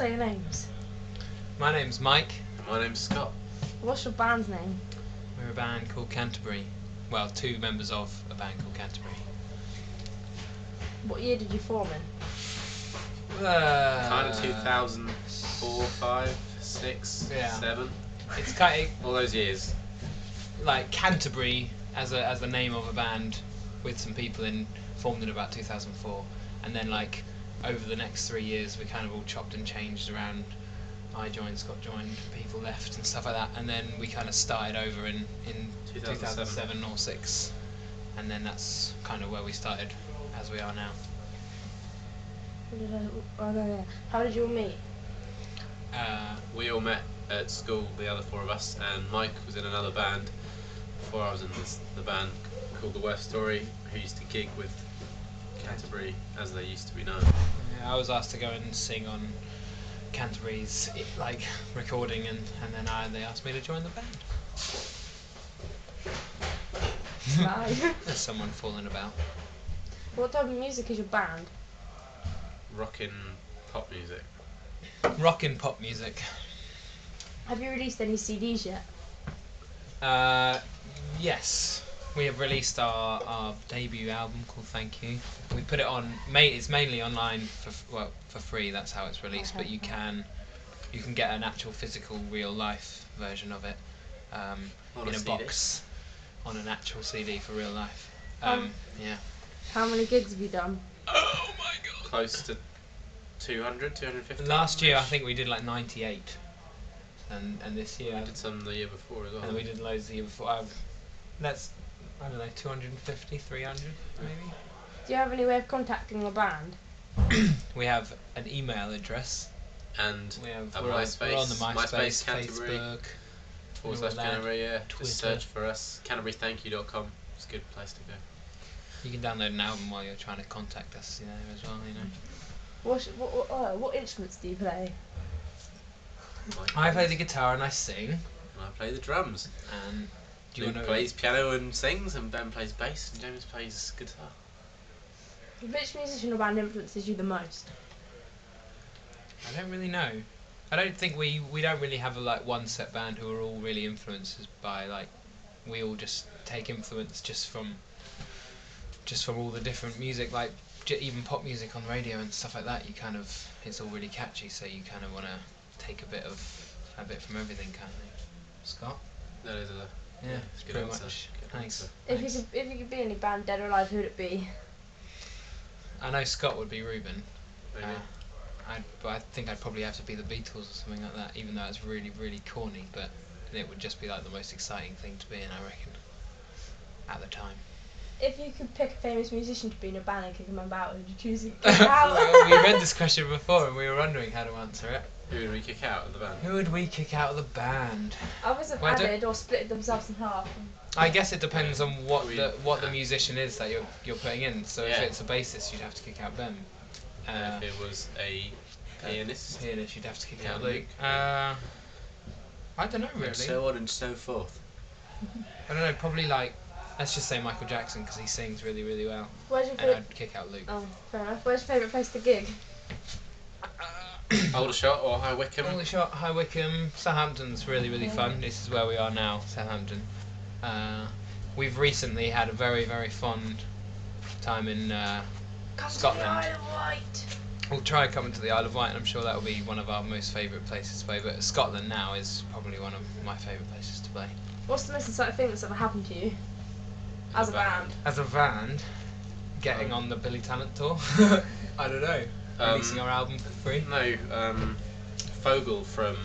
say your names. My name's Mike. And my name's Scott. What's your band's name? We're a band called Canterbury. Well, two members of a band called Canterbury. What year did you form in? Kind of 2004, 5, 6, Yeah. 7. It's kind All those years. of like Canterbury as the name of a band with some people formed in about 2004, and then like over the next 3 years we kind of all chopped and changed around. I joined, Scott joined, people left and stuff like that, and then we kind of started over in 2007 or 6, and then that's kind of where we started as we are now. How did you all meet? We all met at school, the other four of us, and Mike was in another band before I was in the band called The Worst Story, who used to gig with Canterbury as they used to be known. Yeah, I was asked to go and sing on Canterbury's like recording, and then they asked me to join the band. No. There's someone falling about. What type of music is your band? Rockin' pop music. Rock and pop music. Have you released any CDs yet? Yes, we have released our debut album called Thank You. We put it on. It's mainly online for free. That's how it's released. But you can get an actual physical, real life version of it in a CD. box on an actual CD for real life. Yeah. How many gigs have you done? Oh my god. Close to 200, 250. Last year I think we did like 98, and this year We did some the year before as well. and we did loads the year before. That's I don't know 250, 300 maybe. Do you have any way of contacting the band? We have an email address. And We have a we're on MySpace, the MySpace, Canterbury, Facebook. / Canterbury, yeah. Twitter. Just search for us, CanterburyThankYou.com. It's a good place to go. You can download an album while you're trying to contact us, as well, What instruments do you play? I play the guitar and I sing. And I play the drums. And do you Luke want plays piano and sings, and Ben plays bass, and James plays guitar. Which musician or band influences you the most? I don't really know. I don't think we don't really have a one set band who are all really influenced by we all just take influence just from all the different music, even pop music on the radio and stuff like that. It's all really catchy, so you kind of want to take a bit from everything, kind of thing. Scott? That is It's good pretty answer. much. Good Thanks. answer. If you could be any band, dead or alive, who'd it be? I know Scott would be Ruben. Maybe. But I think I'd probably have to be the Beatles or something like that, even though it's really, really corny, but it would just be like the most exciting thing to be in, I reckon, at the time. If you could pick a famous musician to be in a band and kick them out, who'd you choose to kick out? Well, we read this question before and we were wondering how to answer it. Who would we kick out of the band? Who would we kick out of the band? Others have Well, I don't- added or split themselves in half. I guess it depends on what We- the musician is that you're putting in. So if Yeah. it's a bassist, you'd have to kick out Ben. And if it was a pianist, Pianist, you'd have to kick Yeah, out Luke. Luke. I don't know really. and so on and so forth. I don't know. Probably let's just say Michael Jackson because he sings really, really well. Where's your And favourite? I'd kick out Luke. Oh, fair enough. Where's your favourite place to gig? Aldershot or High Wycombe. Aldershot, High Wycombe, Southampton's really, really fun. This is where we are now, Southampton. We've recently had a very, very fond time in Come Scotland. to the Isle of Wight. We'll try coming to the Isle of Wight, and I'm sure that will be one of our most favourite places to play. But Scotland now is probably one of my favourite places to play. What's the most exciting thing that's ever happened to you? As a band. As a band, getting on the Billy Talent tour. I don't know. Releasing our album for free. No, Fogel from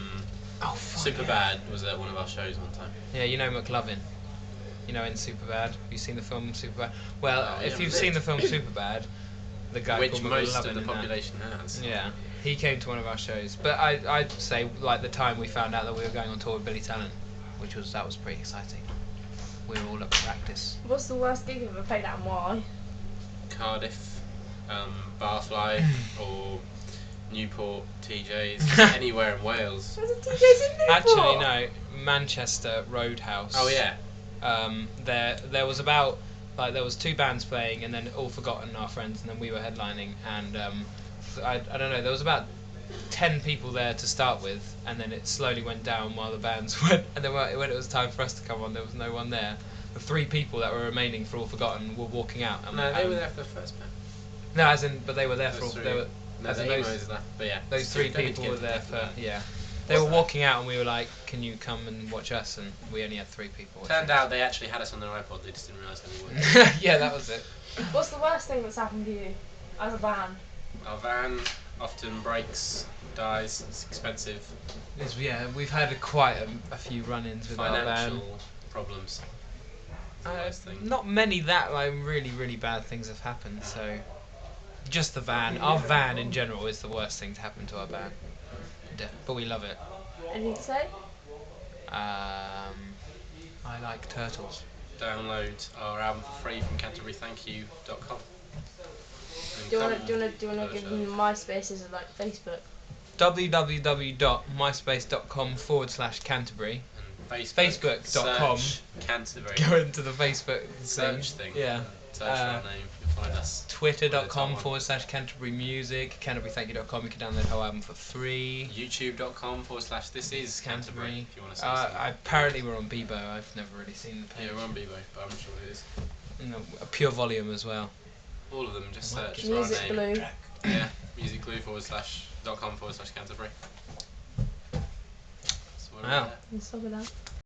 Oh, fuck Superbad was at one of our shows one time. Yeah, you know McLovin. You know in Superbad. Have you seen the film Superbad? Well, Oh, if yeah, you've a bit. seen the film Superbad, the guy Which called most McLovin of the in that. population has. Yeah, he came to one of our shows. But I'd say the time we found out that we were going on tour with Billy Talent, that was pretty exciting. We were all up for practice. What's the worst gig you've ever played at and why? Cardiff, Barfly, or Newport, TJ's, anywhere in Wales. There's a TJ's in Newport. Actually, no, Manchester Roadhouse. Oh yeah. There was about there was two bands playing, and then All Forgotten, our friends, and then we were headlining, and I don't know, there was about 10 people there to start with, and then it slowly went down while the bands went. And then when it was time for us to come on, there was no one there. The 3 people that were remaining for All Forgotten were walking out. And, No, they were there for the first band. No, as in, but they were there for. Those They three. were, No, as the in emos left, but yeah. those 3 don't need to people get were into there depth for. of that. Yeah, they were walking out, and we were like, "Can you come and watch us?" And we only had 3 people. watching Turned us. out they actually had us on their iPod. They just didn't realise we would. Yeah, that was it. What's the worst thing that's happened to you as a band? Our van often breaks, dies. It's expensive. Yeah, we've had quite a few run-ins with our band. Financial problems. It's the worst thing. Not many that like really bad things have happened. So just the van. Our van in general is the worst thing to happen to our band. But we love it. Anything to say? I like turtles. Download our album for free from CanterburyThankYou.com. Do you wanna give them MySpaces and like Facebook? www.myspace.com/Canterbury. And Facebook.com. Search Canterbury. Go into the Facebook Search thing. Yeah. Search for our name. You'll find us. Twitter.com/Canterbury Music. CanterburyThankYou.com. You can download the whole album for free. YouTube.com/this is Canterbury. If you want to see apparently we're on Bebo. I've never really seen the page. Yeah, we're on Bebo, but I'm sure it is. No, a Pure Volume as well. All of them, just search for Music our name. Glue. Yeah, musicglue.com/Canterbury. That's what we're Wow. at. And stop with that.